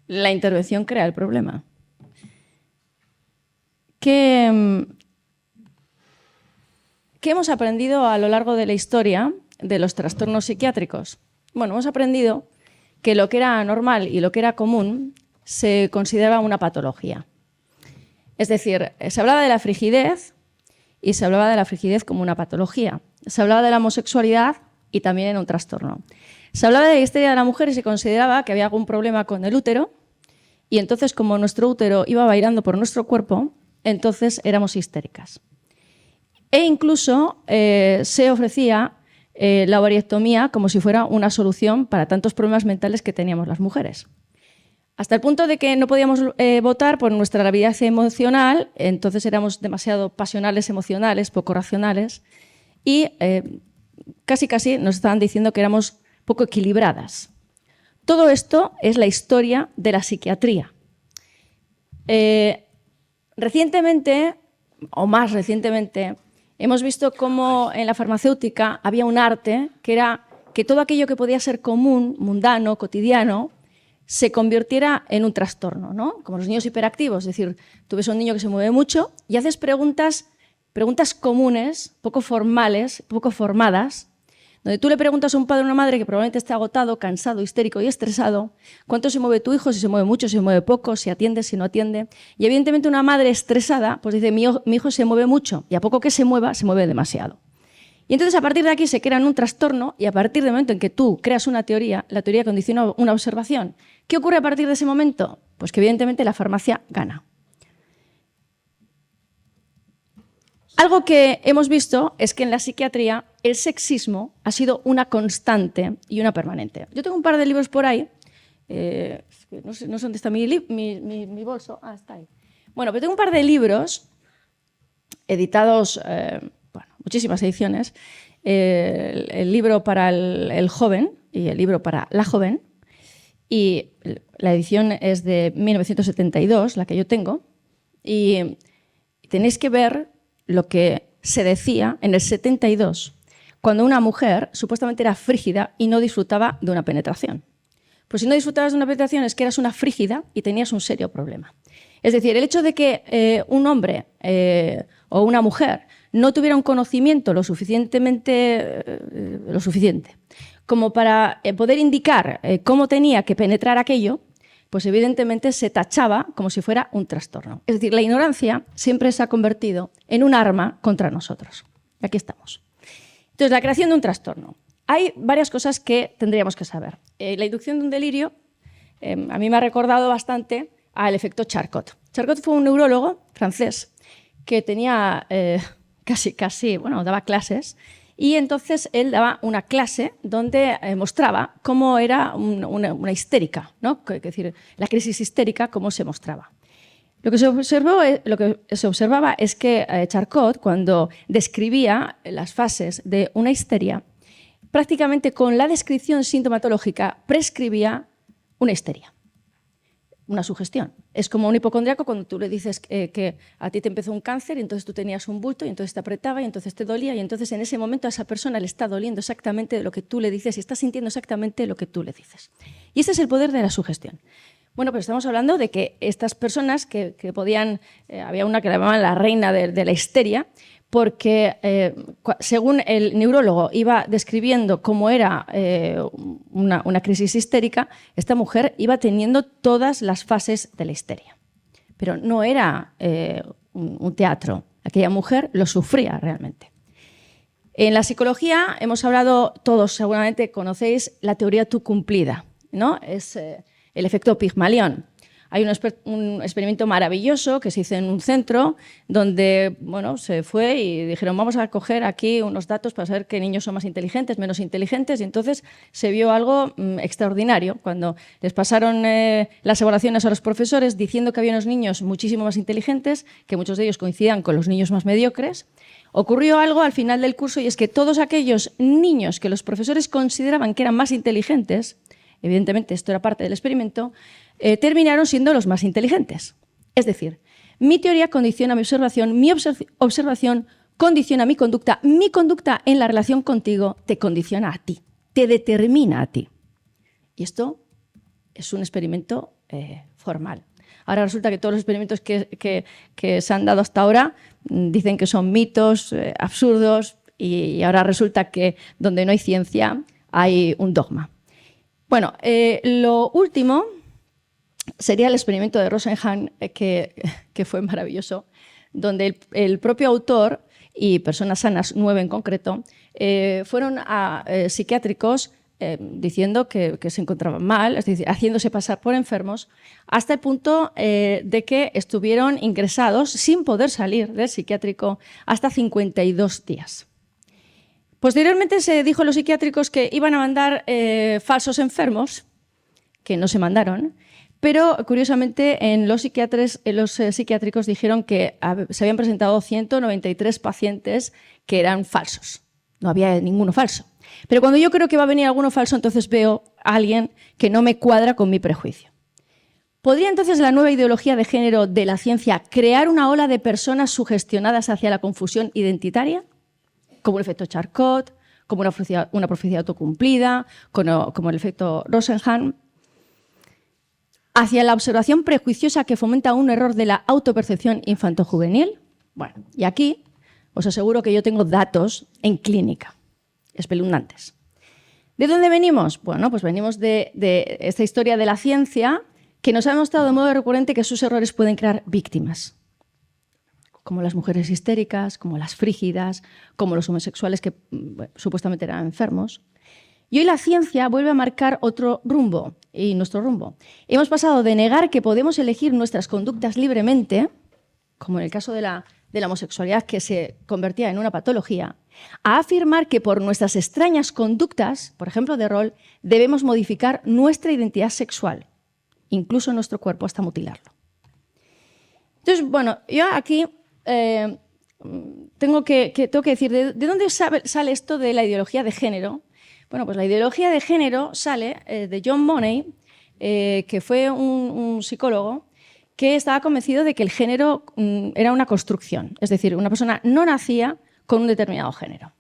La intervención crea el problema. ¿Qué hemos aprendido a lo largo de la historia de los trastornos psiquiátricos? Bueno, hemos aprendido que lo que era normal y lo que era común se consideraba una patología. Es decir, se hablaba de la frigidez y se hablaba de la frigidez como una patología. Se hablaba de la homosexualidad y también era un trastorno. Se hablaba de la histeria de la mujer y se consideraba que había algún problema con el útero y entonces, como nuestro útero iba bailando por nuestro cuerpo, entonces éramos histéricas. E incluso se ofrecía la ovariectomía como si fuera una solución para tantos problemas mentales que teníamos las mujeres. Hasta el punto de que no podíamos votar por nuestra labilidad emocional, entonces éramos demasiado pasionales, emocionales, poco racionales y casi nos estaban diciendo que éramos poco equilibradas. Todo esto es la historia de la psiquiatría. Recientemente, o más recientemente, hemos visto cómo en la farmacéutica había un arte que era que todo aquello que podía ser común, mundano, cotidiano, se convirtiera en un trastorno, ¿no? Como los niños hiperactivos, es decir, tú ves a un niño que se mueve mucho y haces preguntas comunes, poco formales, poco formadas, donde tú le preguntas a un padre o una madre que probablemente esté agotado, cansado, histérico y estresado, ¿cuánto se mueve tu hijo? Si se mueve mucho, si se mueve poco, si atiende, si no atiende. Y evidentemente una madre estresada pues dice, mi hijo se mueve mucho y a poco que se mueve demasiado. Y entonces a partir de aquí se crea un trastorno y a partir del momento en que tú creas una teoría, la teoría condiciona una observación. ¿Qué ocurre a partir de ese momento? Pues que evidentemente la farmacia gana. Algo que hemos visto es que en la psiquiatría el sexismo ha sido una constante y una permanente. Yo tengo un par de libros por ahí, no sé dónde está mi bolso, está ahí. Bueno, pero tengo un par de libros editados, muchísimas ediciones, el libro para el joven y el libro para la joven, y la edición es de 1972, la que yo tengo, y tenéis que ver lo que se decía en el 72, cuando una mujer supuestamente era frígida y no disfrutaba de una penetración. Pues si no disfrutabas de una penetración es que eras una frígida y tenías un serio problema. Es decir, el hecho de que un hombre o una mujer no tuviera un conocimiento lo suficiente como para poder indicar cómo tenía que penetrar aquello, pues evidentemente se tachaba como si fuera un trastorno. Es decir, la ignorancia siempre se ha convertido en un arma contra nosotros. Aquí estamos. Entonces, la creación de un trastorno. Hay varias cosas que tendríamos que saber. La inducción de un delirio a mí me ha recordado bastante al efecto Charcot. Charcot fue un neurólogo francés que tenía daba clases. Y entonces él daba una clase donde mostraba cómo era una histérica, ¿no? Es decir, la crisis histérica, cómo se mostraba. Lo que se observaba es que Charcot, cuando describía las fases de una histeria, prácticamente con la descripción sintomatológica prescribía una histeria, una sugestión. Es como un hipocondriaco cuando tú le dices que a ti te empezó un cáncer y entonces tú tenías un bulto y entonces te apretaba y entonces te dolía y entonces en ese momento a esa persona le está doliendo exactamente lo que tú le dices y está sintiendo exactamente lo que tú le dices. Y este es el poder de la sugestión. Bueno, pero estamos hablando de que estas personas que podían, había una que la llamaban la reina de la histeria, porque según el neurólogo iba describiendo cómo era una crisis histérica, esta mujer iba teniendo todas las fases de la histeria. Pero no era un teatro, aquella mujer lo sufría realmente. En la psicología hemos hablado, todos seguramente conocéis la teoría tú cumplida, ¿no? Es el efecto Pigmalión. Hay un experimento maravilloso que se hizo en un centro donde se fue y dijeron vamos a coger aquí unos datos para saber qué niños son más inteligentes, menos inteligentes, y entonces se vio algo extraordinario cuando les pasaron las evaluaciones a los profesores diciendo que había unos niños muchísimo más inteligentes, que muchos de ellos coincidían con los niños más mediocres. Ocurrió algo al final del curso y es que todos aquellos niños que los profesores consideraban que eran más inteligentes, evidentemente esto era parte del experimento, terminaron siendo los más inteligentes. Es decir, mi teoría condiciona mi observación condiciona mi conducta en la relación contigo te condiciona a ti, te determina a ti. Y esto es un experimento formal. Ahora resulta que todos los experimentos que se han dado hasta ahora dicen que son mitos, absurdos, y ahora resulta que donde no hay ciencia hay un dogma. Bueno, lo último sería el experimento de Rosenhan, que fue maravilloso, donde el propio autor y personas sanas, 9 en concreto, fueron a psiquiátricos diciendo que se encontraban mal, es decir, haciéndose pasar por enfermos, hasta el punto de que estuvieron ingresados sin poder salir del psiquiátrico hasta 52 días. Posteriormente se dijo a los psiquiátricos que iban a mandar falsos enfermos, que no se mandaron, pero curiosamente en los psiquiátricos dijeron que se habían presentado 193 pacientes que eran falsos. No había ninguno falso. Pero cuando yo creo que va a venir alguno falso, entonces veo a alguien que no me cuadra con mi prejuicio. ¿Podría entonces la nueva ideología de género de la ciencia crear una ola de personas sugestionadas hacia la confusión identitaria? Como el efecto Charcot, como una profecía autocumplida, como el efecto Rosenhan, hacia la observación prejuiciosa que fomenta un error de la autopercepción infantojuvenil. Bueno, y aquí os aseguro que yo tengo datos en clínica, espeluznantes. ¿De dónde venimos? Bueno, pues venimos de esta historia de la ciencia que nos ha demostrado de modo recurrente que sus errores pueden crear víctimas, como las mujeres histéricas, como las frígidas, como los homosexuales que supuestamente eran enfermos. Y hoy la ciencia vuelve a marcar otro rumbo, y nuestro rumbo. Hemos pasado de negar que podemos elegir nuestras conductas libremente, como en el caso de la homosexualidad que se convertía en una patología, a afirmar que por nuestras extrañas conductas, por ejemplo de rol, debemos modificar nuestra identidad sexual, incluso nuestro cuerpo hasta mutilarlo. Entonces, bueno, yo aquí tengo que decir, ¿de dónde sale esto de la ideología de género? Bueno, pues la ideología de género sale de John Money, que fue un psicólogo que estaba convencido de que el género era una construcción, es decir, una persona no nacía con un determinado género.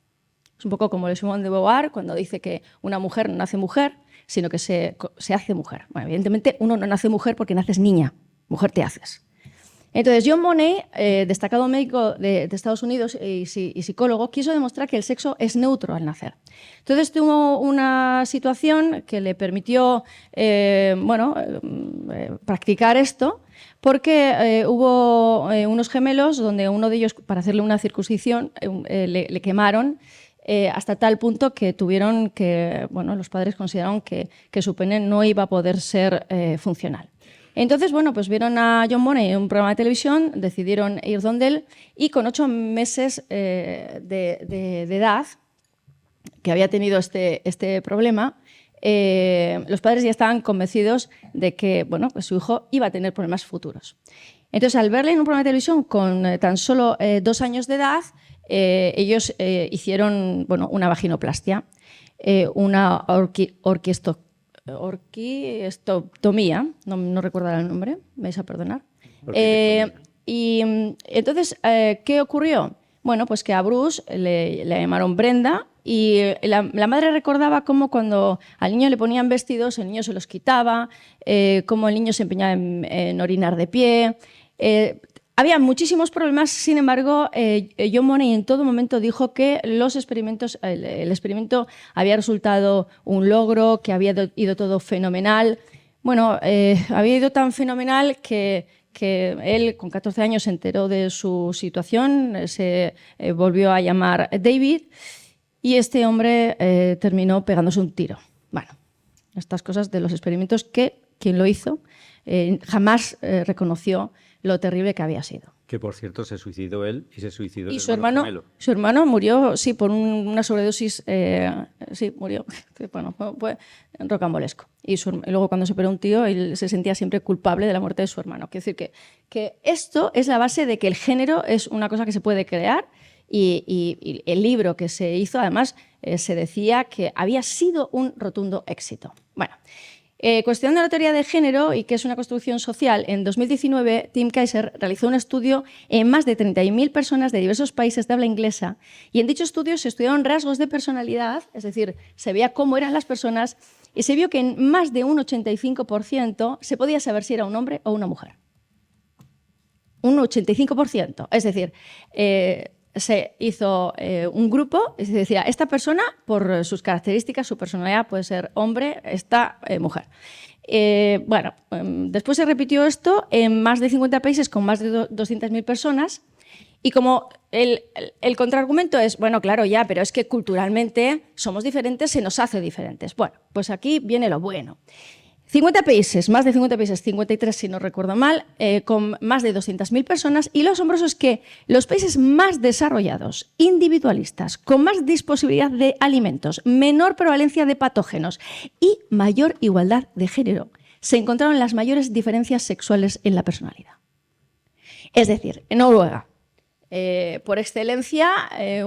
Es un poco como Simone de Beauvoir cuando dice que una mujer no nace mujer, sino que se hace mujer. Bueno, evidentemente uno no nace mujer porque naces niña, mujer te haces. Entonces, John Money, destacado médico de Estados Unidos y psicólogo, quiso demostrar que el sexo es neutro al nacer. Entonces, tuvo una situación que le permitió practicar esto, porque hubo unos gemelos donde uno de ellos, para hacerle una circuncisión, le quemaron hasta tal punto que tuvieron que, los padres consideraron que su pene no iba a poder ser funcional. Entonces, pues vieron a John Money en un programa de televisión, decidieron ir donde él y con 8 meses de edad, que había tenido este problema, los padres ya estaban convencidos de que pues su hijo iba a tener problemas futuros. Entonces, al verle en un programa de televisión con tan solo 2 años de edad, ellos hicieron una vaginoplastia, una orquiestomía, no recuerdo el nombre, me vais a perdonar. Y entonces, ¿qué ocurrió? Bueno, pues que a Bruce le llamaron Brenda y la madre recordaba cómo cuando al niño le ponían vestidos, el niño se los quitaba, cómo el niño se empeñaba en orinar de pie. Había muchísimos problemas, sin embargo, John Money en todo momento dijo que el experimento había resultado un logro, que había ido todo fenomenal. Bueno, había ido tan fenomenal que él, con 14 años, se enteró de su situación, se volvió a llamar David y este hombre terminó pegándose un tiro. Bueno, estas cosas de los experimentos que quien lo hizo jamás reconoció lo terrible que había sido. Que, por cierto, se suicidó él y se suicidó y su hermano. Su hermano murió, sí, por una sobredosis, sí, murió. Bueno, fue rocambolesco. Y luego cuando se operó un tío, él se sentía siempre culpable de la muerte de su hermano. Quiero decir que esto es la base de que el género es una cosa que se puede crear y el libro que se hizo, además, se decía que había sido un rotundo éxito. Bueno, cuestión de la teoría de género y que es una construcción social, en 2019 Tim Kaiser realizó un estudio en más de 30.000 personas de diversos países de habla inglesa y en dicho estudio se estudiaron rasgos de personalidad, es decir, se veía cómo eran las personas y se vio que en más de un 85% se podía saber si era un hombre o una mujer. Un 85%. Es decir, se hizo un grupo y se decía, esta persona, por sus características, su personalidad, puede ser hombre, esta mujer. Después se repitió esto en más de 50 países con más de 200.000 personas. Y como el contraargumento es, bueno, claro, ya, pero es que culturalmente somos diferentes, se nos hace diferentes. Bueno, pues aquí viene lo bueno. 50 países, más de 50 países, 53 si no recuerdo mal, con más de 200.000 personas, y lo asombroso es que los países más desarrollados, individualistas, con más disponibilidad de alimentos, menor prevalencia de patógenos y mayor igualdad de género, se encontraron las mayores diferencias sexuales en la personalidad. Es decir, en Noruega, por excelencia,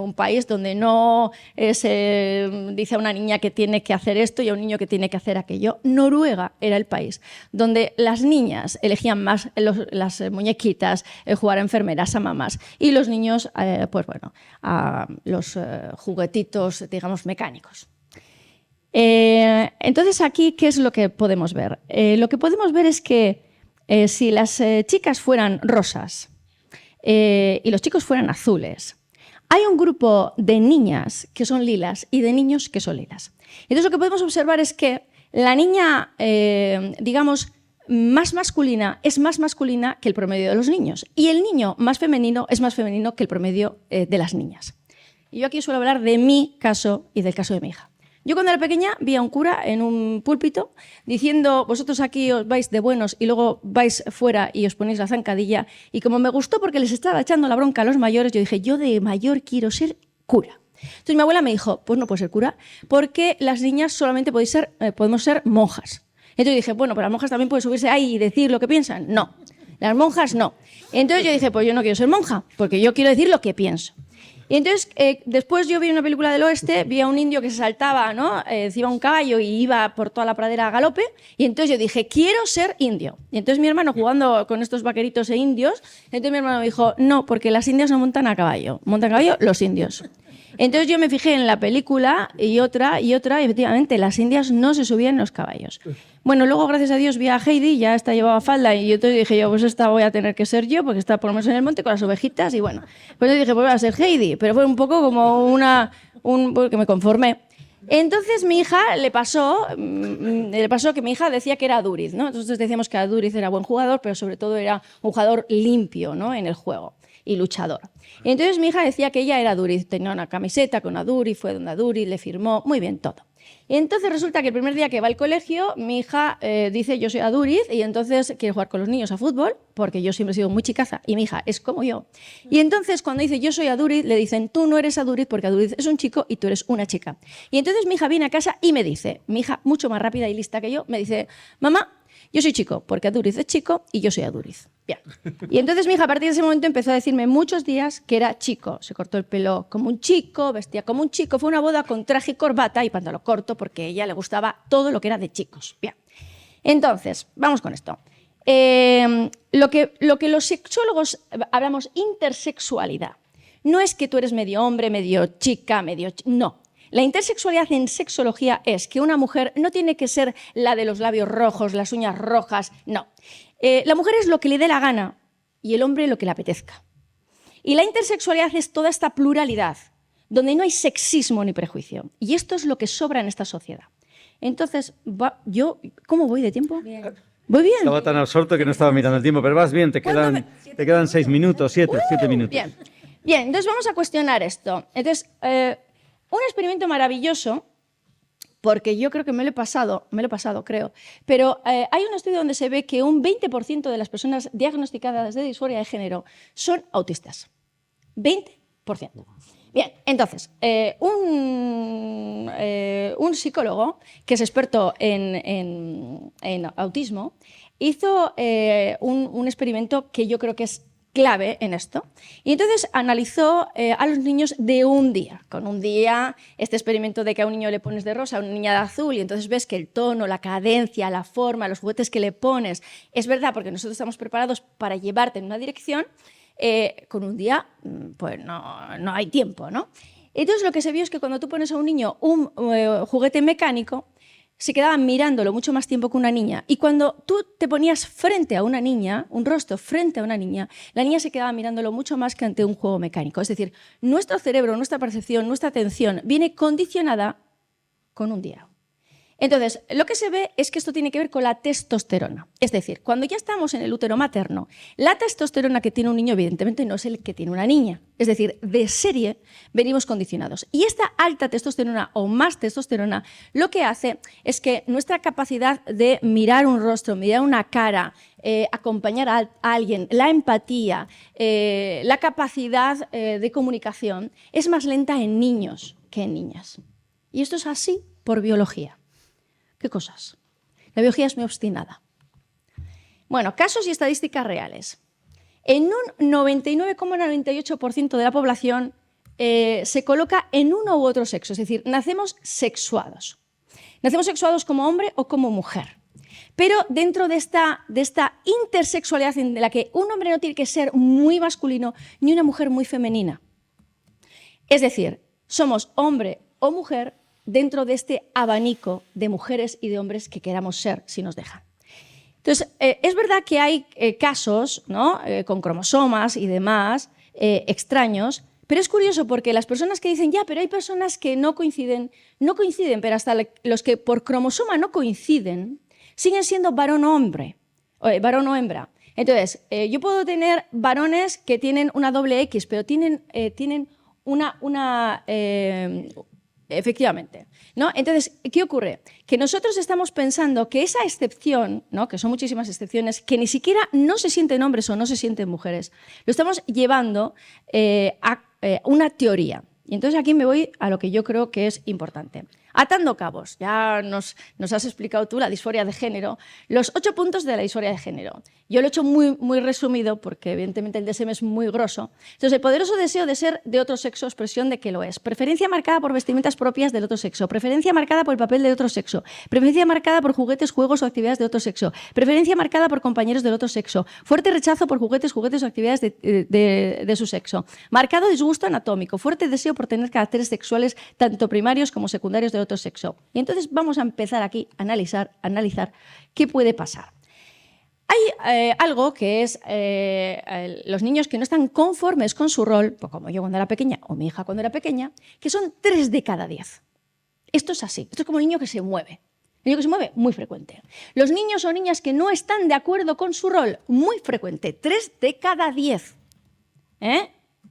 un país donde no se dice a una niña que tiene que hacer esto y a un niño que tiene que hacer aquello. Noruega era el país donde las niñas elegían más las muñequitas, jugar a enfermeras, a mamás, y los niños, a los juguetitos, digamos, mecánicos. Entonces, aquí, ¿qué es lo que podemos ver? Lo que podemos ver es que si las chicas fueran rosas, y los chicos fueran azules, hay un grupo de niñas que son lilas y de niños que son lilas. Entonces lo que podemos observar es que la niña, digamos, más masculina es más masculina que el promedio de los niños, y el niño más femenino es más femenino que el promedio de las niñas. Y yo aquí suelo hablar de mi caso y del caso de mi hija. Yo cuando era pequeña vi a un cura en un púlpito diciendo, vosotros aquí os vais de buenos y luego vais fuera y os ponéis la zancadilla, y como me gustó porque les estaba echando la bronca a los mayores, yo dije, yo de mayor quiero ser cura. Entonces mi abuela me dijo, pues no puedes ser cura porque las niñas solamente podemos ser monjas. Entonces dije, bueno, pero las monjas también pueden subirse ahí y decir lo que piensan. No, las monjas no. Entonces yo dije, pues yo no quiero ser monja porque yo quiero decir lo que pienso. Y entonces, después yo vi una película del oeste, vi a un indio que se saltaba, ¿no? Encima de un caballo y iba por toda la pradera a galope, y entonces yo dije, quiero ser indio. Y entonces mi hermano, jugando con estos vaqueritos e indios, entonces mi hermano me dijo, no, porque las indias no montan a caballo los indios. Entonces yo me fijé en la película y otra, y efectivamente las indias no se subían en los caballos. Bueno, luego gracias a Dios vi a Heidi, ya esta llevaba falda, y entonces dije yo, pues esta voy a tener que ser yo, porque está por lo menos en el monte con las ovejitas, y bueno, pues yo dije, pues voy a ser Heidi, pero fue un poco como porque me conformé. Entonces mi hija le pasó que mi hija decía que era Duriz, ¿no? Entonces decíamos que Duriz era buen jugador, pero sobre todo era un jugador limpio, ¿no? En el juego, y luchador. Y entonces mi hija decía que ella era Duriz, tenía una camiseta con Duriz, fue donde Duriz, le firmó, muy bien, todo. Y entonces resulta que el primer día que va al colegio, mi hija dice, yo soy Aduriz, y entonces quiere jugar con los niños a fútbol, porque yo siempre he sido muy chicaza, y mi hija es como yo. Y entonces cuando dice, yo soy Aduriz, le dicen, tú no eres Aduriz, porque Aduriz es un chico y tú eres una chica. Y entonces mi hija viene a casa y me dice, mi hija mucho más rápida y lista que yo, me dice, mamá, yo soy chico, porque Aduriz es chico y yo soy Aduriz. Bien. Y entonces mi hija a partir de ese momento empezó a decirme muchos días que era chico. Se cortó el pelo como un chico, vestía como un chico. Fue una boda con traje y corbata y pantalón corto porque a ella le gustaba todo lo que era de chicos. Bien. Entonces, vamos con esto. Lo que los sexólogos hablamos intersexualidad. No es que tú eres medio hombre, medio chica, no. La intersexualidad en sexología es que una mujer no tiene que ser la de los labios rojos, las uñas rojas, no. La mujer es lo que le dé la gana y el hombre lo que le apetezca. Y la intersexualidad es toda esta pluralidad, donde no hay sexismo ni prejuicio. Y esto es lo que sobra en esta sociedad. Entonces, ¿cómo voy de tiempo? Bien. ¿Voy bien? Estaba tan absorto que no estaba mirando el tiempo, pero vas bien, te quedan 6 minutos, 7 minutos. Bien. Bien, entonces vamos a cuestionar esto. Entonces, un experimento maravilloso, porque yo creo que me lo he pasado, creo, pero hay un estudio donde se ve que un 20% de las personas diagnosticadas de disforia de género son autistas. 20%. Bien, entonces, un psicólogo que es experto en autismo hizo un experimento que yo creo que es clave en esto. Y entonces analizó a los niños de un día. Con un día, este experimento de que a un niño le pones de rosa, a una niña de azul, y entonces ves que el tono, la cadencia, la forma, los juguetes que le pones, es verdad, porque nosotros estamos preparados para llevarte en una dirección, con un día, pues no hay tiempo, ¿no? Entonces lo que se vio es que cuando tú pones a un niño un juguete mecánico, se quedaban mirándolo mucho más tiempo que una niña. Y cuando tú te ponías frente a una niña, un rostro frente a una niña, la niña se quedaba mirándolo mucho más que ante un juego mecánico. Es decir, nuestro cerebro, nuestra percepción, nuestra atención viene condicionada con un día. Entonces, lo que se ve es que esto tiene que ver con la testosterona. Es decir, cuando ya estamos en el útero materno, la testosterona que tiene un niño evidentemente no es el que tiene una niña. Es decir, de serie venimos condicionados. Y esta alta testosterona o más testosterona lo que hace es que nuestra capacidad de mirar un rostro, mirar una cara, acompañar a alguien, la empatía, la capacidad de comunicación es más lenta en niños que en niñas. Y esto es así por biología. ¿Qué cosas? La biología es muy obstinada. Bueno, casos y estadísticas reales. En un 99,98% de la población se coloca en uno u otro sexo, es decir, nacemos sexuados. Nacemos sexuados como hombre o como mujer. Pero dentro de esta intersexualidad en la que un hombre no tiene que ser muy masculino ni una mujer muy femenina. Es decir, somos hombre o mujer dentro de este abanico de mujeres y de hombres que queramos ser, si nos dejan. Entonces, es verdad que hay casos, ¿no? Con cromosomas y demás extraños, pero es curioso porque las personas que dicen, ya, pero hay personas que no coinciden, pero hasta los que por cromosoma no coinciden, siguen siendo varón o hembra. Entonces, yo puedo tener varones que tienen una doble X, pero tienen efectivamente, ¿no? Entonces, ¿qué ocurre? Que nosotros estamos pensando que esa excepción, ¿no? Que son muchísimas excepciones, que ni siquiera no se sienten hombres o no se sienten mujeres, lo estamos llevando a una teoría. Y entonces aquí me voy a lo que yo creo que es importante. Atando cabos, ya nos has explicado tú la disforia de género, los 8 puntos de la disforia de género. Yo lo he hecho muy resumido porque evidentemente el DSM es muy grosso. Entonces, el poderoso deseo de ser de otro sexo, expresión de que lo es. Preferencia marcada por vestimentas propias del otro sexo. Preferencia marcada por el papel del otro sexo. Preferencia marcada por juguetes, juegos o actividades de otro sexo. Preferencia marcada por compañeros del otro sexo. Fuerte rechazo por juguetes o actividades de su sexo. Marcado disgusto anatómico. Fuerte deseo por tener caracteres sexuales tanto primarios como secundarios del otro sexo. Y entonces vamos a empezar aquí a analizar qué puede pasar. Hay algo que es los niños que no están conformes con su rol, pues como yo cuando era pequeña o mi hija cuando era pequeña, que son 3 de cada 10. Esto es así, esto es como el niño que se mueve. El niño que se mueve, muy frecuente. Los niños o niñas que no están de acuerdo con su rol, muy frecuente, 3 de cada 10.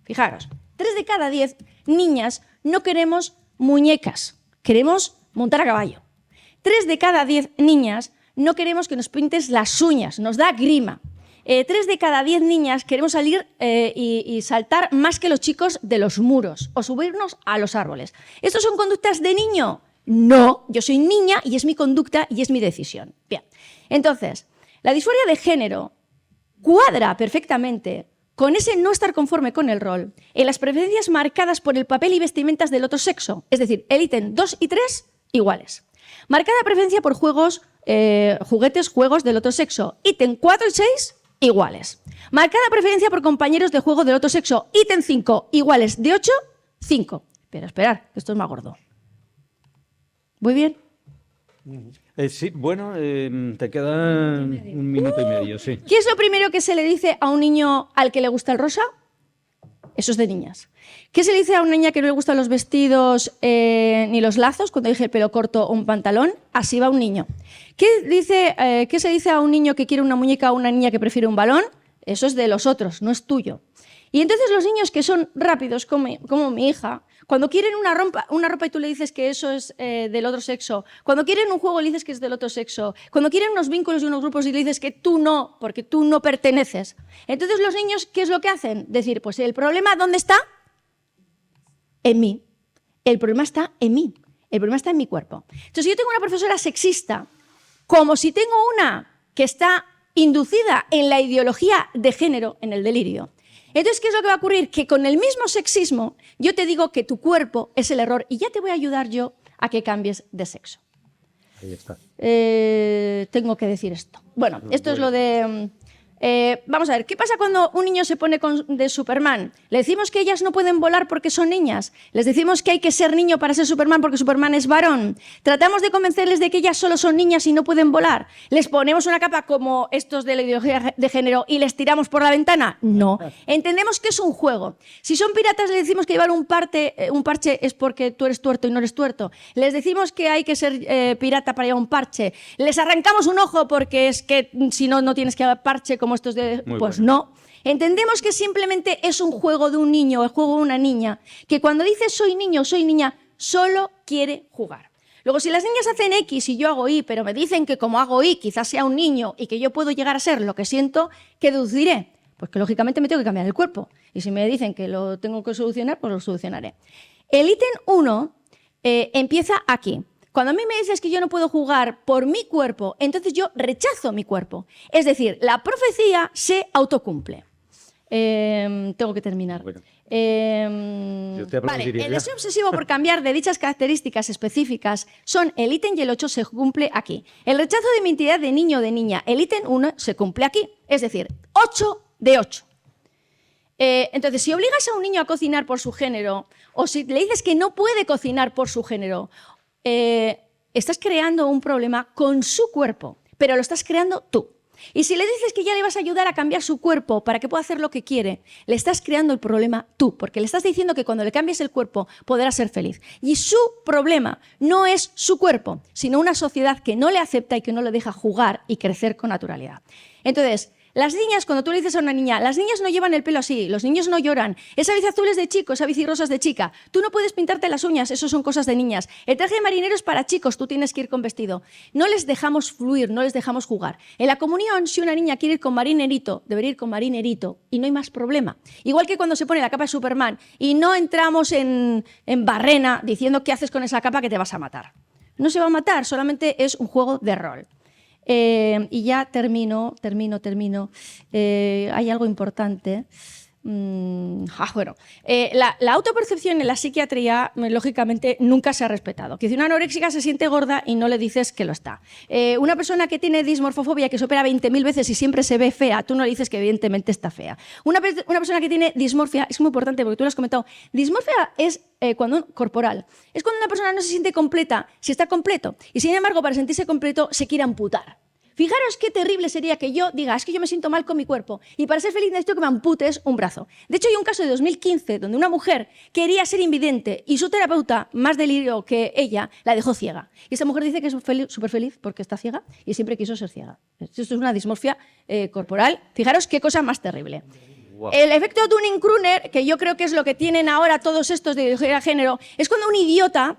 Fijaros, 3 de cada 10 niñas no queremos muñecas, queremos montar a caballo. 3 de cada 10 niñas no queremos que nos pintes las uñas, nos da grima. 3 de cada 10 niñas queremos salir y saltar más que los chicos de los muros o subirnos a los árboles. ¿Estos son conductas de niño? No, yo soy niña y es mi conducta y es mi decisión. Bien, entonces, la disforia de género cuadra perfectamente con ese no estar conforme con el rol en las preferencias marcadas por el papel y vestimentas del otro sexo, es decir, el ítem 2 y 3 iguales. Marcada preferencia por juguetes, juegos del otro sexo, ítem 4 y 6 iguales. Marcada preferencia por compañeros de juego del otro sexo, ítem 5 iguales, de 8, 5. Pero esperar, esto es más gordo. ¿Muy bien? Sí, bueno, te queda 1 minuto y medio, sí. ¿Qué es lo primero que se le dice a un niño al que le gusta el rosa? Eso es de niñas. ¿Qué se le dice a una niña que no le gustan los vestidos ni los lazos? Cuando dije el pelo corto o un pantalón, así va un niño. ¿Qué se dice a un niño que quiere una muñeca o una niña que prefiere un balón? Eso es de los otros, no es tuyo. Y entonces los niños que son rápidos, como mi hija, cuando quieren una ropa y tú le dices que eso es del otro sexo, cuando quieren un juego le dices que es del otro sexo, cuando quieren unos vínculos y unos grupos y le dices que tú no, porque tú no perteneces. Entonces los niños, ¿qué es lo que hacen? Decir, pues el problema, ¿dónde está? En mí. El problema está en mí. El problema está en mi cuerpo. Entonces, si yo tengo una profesora sexista, como si tengo una que está inducida en la ideología de género, en el delirio, entonces, ¿qué es lo que va a ocurrir? Que con el mismo sexismo yo te digo que tu cuerpo es el error y ya te voy a ayudar yo a que cambies de sexo. Ahí está. Tengo que decir esto. Bueno, esto es lo de Vamos a ver, ¿qué pasa cuando un niño se pone de Superman? ¿Le decimos que ellas no pueden volar porque son niñas? ¿Les decimos que hay que ser niño para ser Superman porque Superman es varón? ¿Tratamos de convencerles de que ellas solo son niñas y no pueden volar? ¿Les ponemos una capa como estos de la ideología de género y les tiramos por la ventana? No. Entendemos que es un juego. Si son piratas, les decimos que llevar un parche es porque tú eres tuerto y no eres tuerto. Les decimos que hay que ser pirata para llevar un parche. Les arrancamos un ojo porque es que si no, no tienes que llevar parche como estos de... Muy pues bueno. no. Entendemos que simplemente es un juego de un niño o el juego de una niña, que cuando dice soy niño o soy niña, solo quiere jugar. Luego, si las niñas hacen X y yo hago Y, pero me dicen que como hago Y quizás sea un niño y que yo puedo llegar a ser lo que siento, ¿qué deduciré? Pues que lógicamente me tengo que cambiar el cuerpo. Y si me dicen que lo tengo que solucionar, pues lo solucionaré. El ítem 1 empieza aquí. Cuando a mí me dices que yo no puedo jugar por mi cuerpo, entonces yo rechazo mi cuerpo. Es decir, la profecía se autocumple. Tengo que terminar. Bueno. Vale, el deseo obsesivo por cambiar de dichas características específicas son el ítem y el 8 se cumple aquí. El rechazo de mi identidad de niño o de niña, el ítem 1 se cumple aquí. Es decir, 8 de 8. Entonces, si obligas a un niño a cocinar por su género, o si le dices que no puede cocinar por su género, estás creando un problema con su cuerpo, pero lo estás creando tú. Y si le dices que ya le vas a ayudar a cambiar su cuerpo para que pueda hacer lo que quiere, le estás creando el problema tú, porque le estás diciendo que cuando le cambies el cuerpo podrá ser feliz. Y su problema no es su cuerpo, sino una sociedad que no le acepta y que no le deja jugar y crecer con naturalidad. Entonces, las niñas, cuando tú le dices a una niña, las niñas no llevan el pelo así, los niños no lloran, esa bici azul es de chico, esa bici rosa es de chica, tú no puedes pintarte las uñas, eso son cosas de niñas, el traje de marinero es para chicos, tú tienes que ir con vestido. No les dejamos fluir, no les dejamos jugar. En la comunión, si una niña quiere ir con marinerito, debería ir con marinerito y no hay más problema. Igual que cuando se pone la capa de Superman y no entramos en barrena diciendo qué haces con esa capa que te vas a matar. No se va a matar, solamente es un juego de rol. Y ya termino. Hay algo importante. Bueno, la autopercepción en la psiquiatría, lógicamente, nunca se ha respetado. Que si una anoréxica se siente gorda y no le dices que lo está. Una persona que tiene dismorfofobia, que se opera 20.000 veces y siempre se ve fea, tú no le dices que evidentemente está fea. Una persona que tiene dismorfia, es muy importante porque tú lo has comentado, dismorfia es corporal. Es cuando una persona no se siente completa, si está completo. Y sin embargo, para sentirse completo, se quiere amputar. Fijaros qué terrible sería que yo diga, es que yo me siento mal con mi cuerpo y para ser feliz necesito que me amputes un brazo. De hecho, hay un caso de 2015 donde una mujer quería ser invidente y su terapeuta, más delirio que ella, la dejó ciega. Y esta mujer dice que es súper feliz porque está ciega y siempre quiso ser ciega. Esto es una dismorfia corporal. Fijaros qué cosa más terrible. Wow. El efecto Dunning-Kruger, que yo creo que es lo que tienen ahora todos estos de ideología de género, es cuando un idiota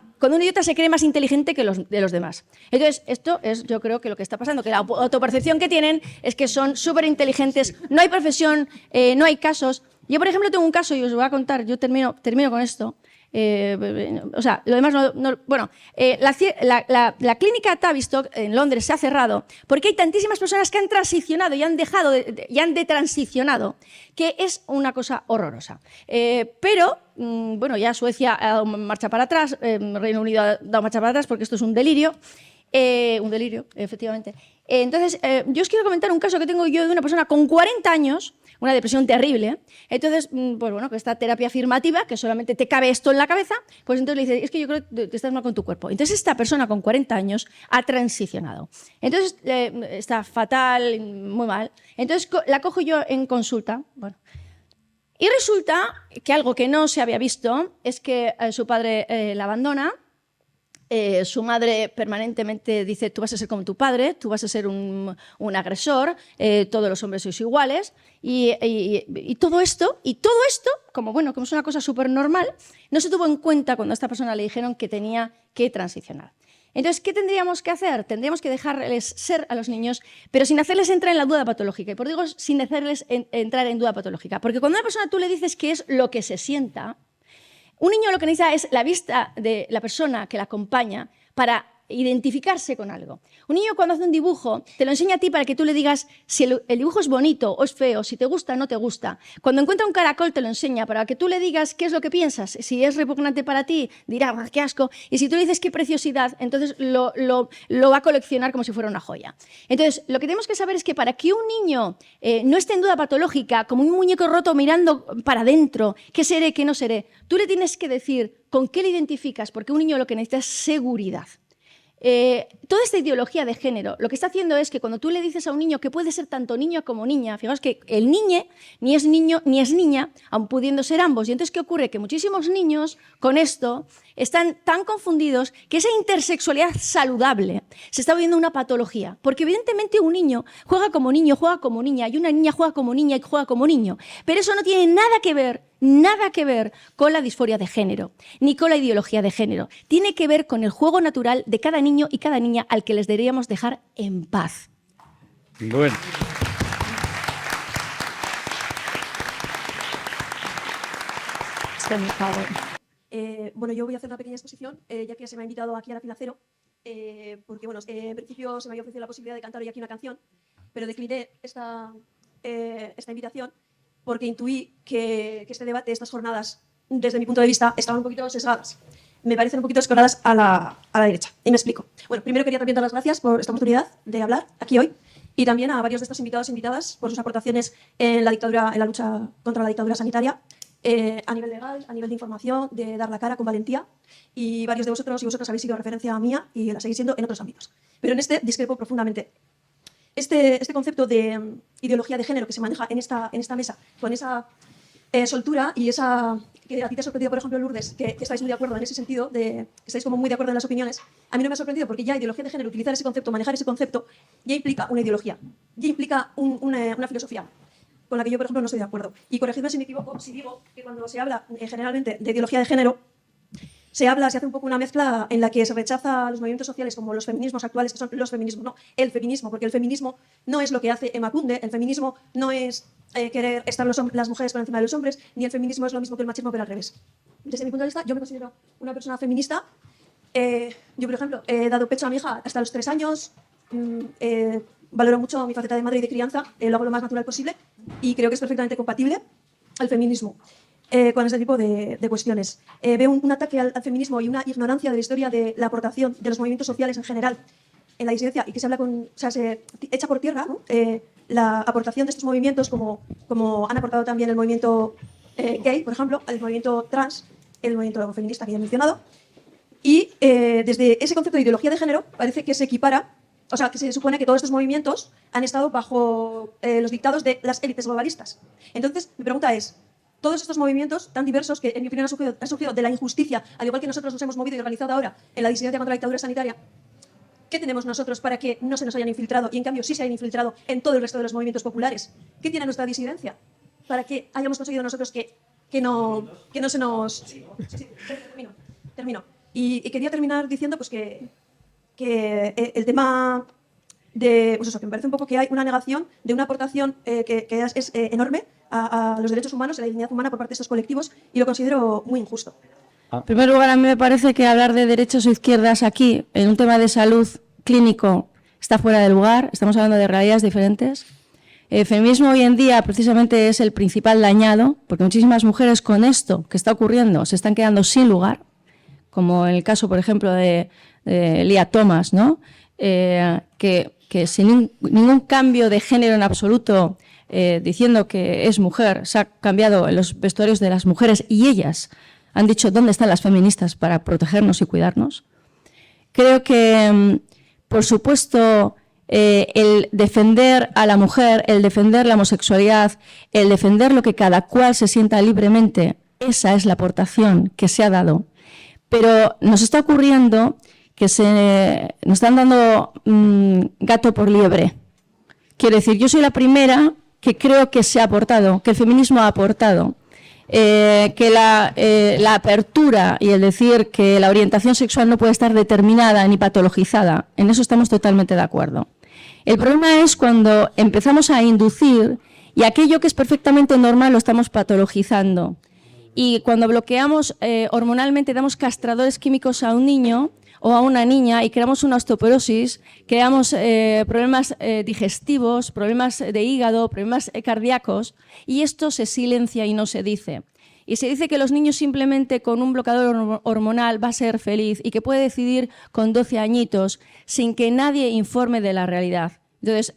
se cree más inteligente que de los demás. Entonces, esto es, yo creo que lo que está pasando, que la autopercepción que tienen es que son súper inteligentes, no hay profesión, no hay casos. Yo, por ejemplo, tengo un caso y os voy a contar, yo termino con esto. O sea, lo demás bueno, la clínica Tavistock en Londres se ha cerrado porque hay tantísimas personas que han transicionado y han detransicionado, que es una cosa horrorosa. Pero, bueno, ya Suecia ha dado marcha para atrás, Reino Unido ha dado marcha para atrás porque esto es un delirio, efectivamente. Entonces, yo os quiero comentar un caso que tengo yo de una persona con 40 años, una depresión terrible. Entonces, pues bueno, que esta terapia afirmativa, que solamente te cabe esto en la cabeza, pues entonces le dice, es que yo creo que te estás mal con tu cuerpo. Entonces esta persona con 40 años ha transicionado. Entonces está fatal, muy mal. Entonces la cojo yo en consulta. Bueno, y resulta que algo que no se había visto es que su padre la abandona. Su madre permanentemente dice, tú vas a ser como tu padre, tú vas a ser un agresor, todos los hombres sois iguales, y todo esto, como es una cosa súper normal, no se tuvo en cuenta cuando a esta persona le dijeron que tenía que transicionar. Entonces, ¿qué tendríamos que hacer? Tendríamos que dejarles ser a los niños, pero sin hacerles entrar en la duda patológica. Y por digo, sin hacerles entrar en duda patológica. Porque cuando a una persona tú le dices qué es lo que se sienta, un niño lo que necesita es la vista de la persona que la acompaña para identificarse con algo. Un niño cuando hace un dibujo te lo enseña a ti para que tú le digas si el dibujo es bonito o es feo, si te gusta o no te gusta. Cuando encuentra un caracol te lo enseña para que tú le digas qué es lo que piensas. Si es repugnante para ti, dirá, "Ah, qué asco". Y si tú le dices qué preciosidad, entonces lo va a coleccionar como si fuera una joya. Entonces, lo que tenemos que saber es que para que un niño no esté en duda patológica, como un muñeco roto mirando para adentro, ¿qué seré, qué no seré? Tú le tienes que decir con qué le identificas, porque un niño lo que necesita es seguridad. Toda esta ideología de género lo que está haciendo es que cuando tú le dices a un niño que puede ser tanto niño como niña, fijaos que el niñe ni es niño ni es niña, aun pudiendo ser ambos. Y entonces, ¿qué ocurre? Que muchísimos niños con esto están tan confundidos que esa intersexualidad saludable se está volviendo una patología. Porque evidentemente un niño juega como niño, juega como niña, y una niña juega como niña y juega como niño. Pero eso no tiene nada que ver con la disforia de género, ni con la ideología de género. Tiene que ver con el juego natural de cada niño y cada niña al que les deberíamos dejar en paz. Bueno. Bueno, yo voy a hacer una pequeña exposición, ya que se me ha invitado aquí a la fila cero, porque bueno, en principio se me había ofrecido la posibilidad de cantar hoy aquí una canción, pero decliné esta invitación porque intuí que este debate, estas jornadas, desde mi punto de vista, estaban un poquito sesgadas. Me parecen un poquito escoradas a la derecha. Y me explico. Bueno, primero quería también dar las gracias por esta oportunidad de hablar aquí hoy y también a varios de estos invitados e invitadas por sus aportaciones en la lucha contra la dictadura sanitaria, a nivel legal, a nivel de información, de dar la cara con valentía, y varios de vosotros y vosotras habéis sido referencia mía y la seguís siendo en otros ámbitos. Pero en este discrepo profundamente. Este concepto de ideología de género que se maneja en esta mesa, con esa soltura y esa que a ti te ha sorprendido, por ejemplo, Lourdes, que estáis muy de acuerdo en ese sentido, que estáis como muy de acuerdo en las opiniones, a mí no me ha sorprendido porque ya ideología de género, utilizar ese concepto, manejar ese concepto, ya implica una ideología, ya implica una filosofía con la que yo, por ejemplo, no estoy de acuerdo. Y corregidme si me equivoco, si digo que cuando se habla generalmente de ideología de género, se hace un poco una mezcla en la que se rechaza los movimientos sociales como los feminismos actuales, que son los feminismos, no el feminismo, porque el feminismo no es lo que hace Emakunde, el feminismo no es querer estar las mujeres por encima de los hombres, ni el feminismo es lo mismo que el machismo, pero al revés. Desde mi punto de vista, yo me considero una persona feminista. Yo, por ejemplo, he dado pecho a mi hija hasta los 3 años, valoro mucho mi faceta de madre y de crianza, lo hago lo más natural posible y creo que es perfectamente compatible al feminismo. Con este tipo de cuestiones. Veo un ataque al feminismo y una ignorancia de la historia de la aportación de los movimientos sociales en general en la disidencia y que se echa por tierra, ¿no? La aportación de estos movimientos como han aportado también el movimiento gay, por ejemplo, el movimiento trans, el movimiento feminista que ya he mencionado. Y desde ese concepto de ideología de género parece que se equipara, o sea, que se supone que todos estos movimientos han estado bajo los dictados de las élites globalistas. Entonces, mi pregunta es, todos estos movimientos tan diversos que, en mi opinión, han surgido de la injusticia, al igual que nosotros nos hemos movido y organizado ahora en la disidencia contra la dictadura sanitaria, ¿qué tenemos nosotros para que no se nos hayan infiltrado y, en cambio, sí se hayan infiltrado en todo el resto de los movimientos populares? ¿Qué tiene nuestra disidencia para que hayamos conseguido nosotros que no se nos... Sí, termino. Y quería terminar diciendo pues, que el tema de... Pues eso, que me parece un poco que hay una negación de una aportación que es enorme a los derechos humanos y a la dignidad humana por parte de estos colectivos y lo considero muy injusto. En primer lugar, a mí me parece que hablar de derechos o izquierdas aquí, en un tema de salud clínico, está fuera de lugar. Estamos hablando de realidades diferentes. El feminismo hoy en día precisamente es el principal dañado, porque muchísimas mujeres con esto que está ocurriendo se están quedando sin lugar, como en el caso, por ejemplo, de Lia Thomas, ¿no? Que sin ningún cambio de género en absoluto, diciendo que es mujer, se ha cambiado en los vestuarios de las mujeres y ellas han dicho dónde están las feministas para protegernos y cuidarnos. Creo que, por supuesto, el defender a la mujer, el defender la homosexualidad, el defender lo que cada cual se sienta libremente, esa es la aportación que se ha dado. Pero nos está ocurriendo que nos están dando gato por liebre. Quiero decir, yo soy la primera que creo que se ha aportado, que el feminismo ha aportado, que la apertura y el decir que la orientación sexual no puede estar determinada ni patologizada, en eso estamos totalmente de acuerdo. El problema es cuando empezamos a inducir y aquello que es perfectamente normal lo estamos patologizando. Y cuando bloqueamos hormonalmente, damos castradores químicos a un niño o a una niña y creamos una osteoporosis, creamos problemas digestivos, problemas de hígado, problemas cardíacos, y esto se silencia y no se dice. Y se dice que los niños simplemente con un bloqueador hormonal va a ser feliz y que puede decidir con 12 añitos sin que nadie informe de la realidad. Entonces,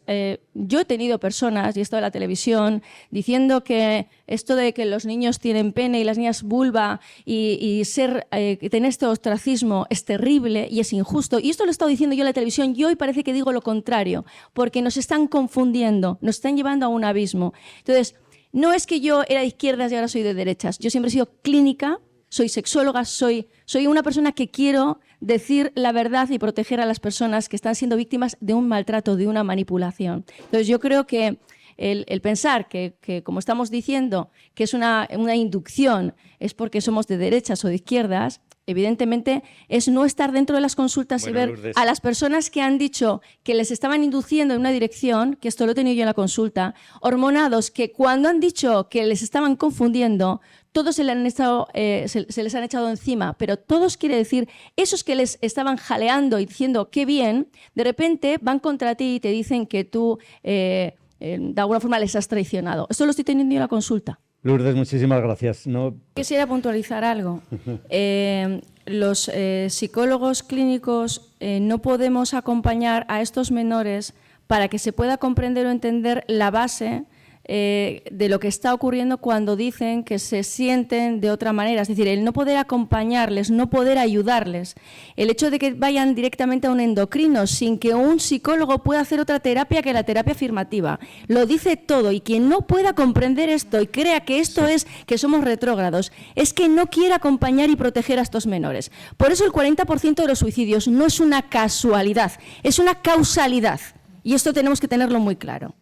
yo he tenido personas, y esto de la televisión, diciendo que esto de que los niños tienen pene y las niñas vulva y tener este ostracismo es terrible y es injusto. Y esto lo he estado diciendo yo en la televisión y hoy parece que digo lo contrario, porque nos están confundiendo, nos están llevando a un abismo. Entonces, no es que yo era de izquierdas y ahora soy de derechas. Yo siempre he sido clínica, soy sexóloga, soy una persona que quiero decir la verdad y proteger a las personas que están siendo víctimas de un maltrato, de una manipulación. Entonces yo creo que el pensar que, como estamos diciendo, que es una inducción, es porque somos de derechas o de izquierdas, evidentemente es no estar dentro de las consultas y ver Lourdes, a las personas que han dicho que les estaban induciendo en una dirección, que esto lo he tenido yo en la consulta, hormonados que cuando han dicho que les estaban confundiendo, todos se les han echado encima, pero todos quiere decir, esos que les estaban jaleando y diciendo qué bien, de repente van contra ti y te dicen que tú de alguna forma les has traicionado. Esto lo estoy teniendo yo en la consulta. Lourdes, muchísimas gracias. No... Quisiera puntualizar algo. Los psicólogos clínicos no podemos acompañar a estos menores para que se pueda comprender o entender la base de lo que está ocurriendo cuando dicen que se sienten de otra manera. Es decir, el no poder acompañarles, no poder ayudarles. El hecho de que vayan directamente a un endocrino sin que un psicólogo pueda hacer otra terapia que la terapia afirmativa. Lo dice todo, y quien no pueda comprender esto y crea que esto es que somos retrógrados, es que no quiere acompañar y proteger a estos menores. Por eso el 40% de los suicidios no es una casualidad, es una causalidad. Y esto tenemos que tenerlo muy claro.